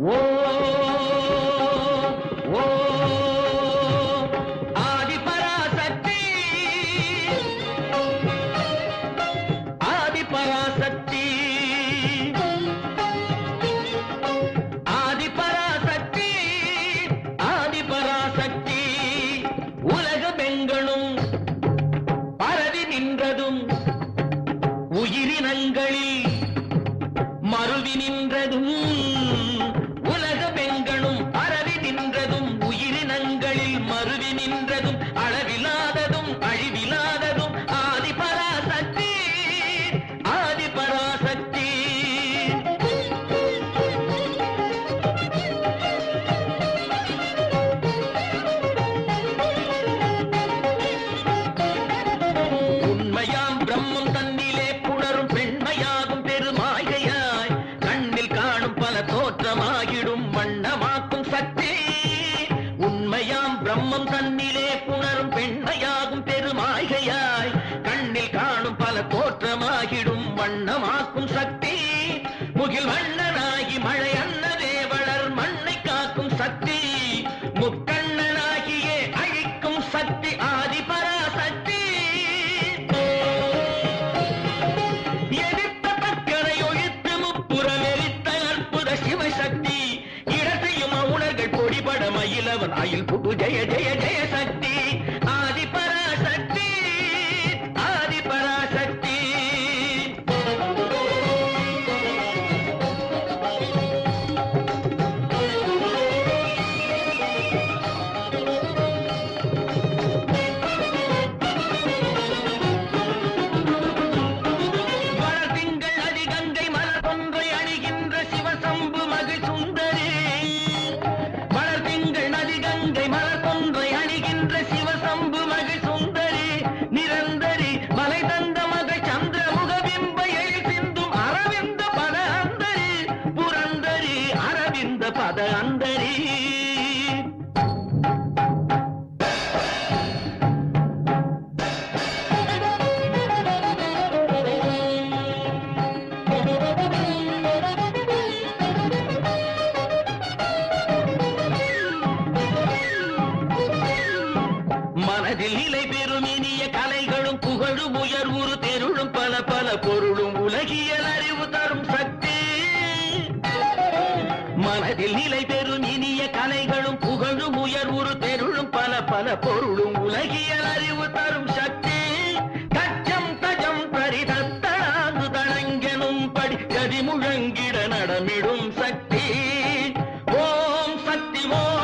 ஓ ஓ ஆதிபராசக்தி ஆதிபராசக்தி ஆதிபராசக்தி ஆதிபராசக்தி உலகமெங்கணும் பரவி நின்றதும் உயிரினங்களில் மருவி நின்றதும் உலகமெங்கணும் பரவி நின்றதும் உயிரினங்களில் மருவி நின்றதும் அளவிலாததும் அழிவிலாததும் ஆதிபராசக்தி ஆதிபராசக்தி உண்மையாம் பிரம்மம் தன்னிலே புணரும் பெண்மையாகும் பெருமாயையாய் கண்ணில் காணும் பல தோற்றமாகிடும் வண்ணமாக்கும் சக்தி உண்மையாம் பிரம்மம் தன்னிலே புணரும் பெண்மையாகும் பெருமாயையாய் கண்ணில் காணும் பல தோற்றமாகிடும் வண்ணமாக்கும் சக்தி முகில் வண்ணனாகி மழை அன்னதே வளர் மண்ணை காக்கும் சக்தி முக்கண்ணனாகியே அழிக்கும் சக்தி ஆதிபராசக்தி எதிர்த்த பக்கரை ஒழித்து முப்புறம் எரித்த அற்புத சிவசக்தி இடத்தையும் உணர்கள் பொடிபட மயிலவன் அயில் புகு ஜெய ஜெய ஜெய சக்தி ஆதிபராசக்தி ஆதிபராசக்தி வளர்திங்கள் அதிகங்கை மலர் ஒன்றை அணிகின்ற சிவசம்பு மகிழ் சுந்தரி வளர்திங்கள் நதிகங்கை மலர் ஒன்றை அணிகின்ற சிவசம்பு மகிழ் சுந்தரி நிரந்தரி மலை தந்த மகள் சந்திரமுக பிம்ப எழில் சிந்தும் அரவிந்த பத அந்தரி புரந்தரி அரவிந்த பத அந்தரி மனதில் நிலை பெறும் இனிய கலைகளும் புகழும் உயர்வுறு தெருளும் பல பல பொருளும் உலகியல் அறிவு தரும் சக்தி மனதில் நிலை பெறும் இனிய கலைகளும் புகழும் உயர்வுறு தெருளும் பல பல பொருளும் உலகியல் அறிவு தரும் சக்தி கச்சம் தஜம் பரிதத்தனாகு தடங்கெனும் படி கதி முழங்கிட நடமிடும் சக்தி ஓம் சக்தி ஓம்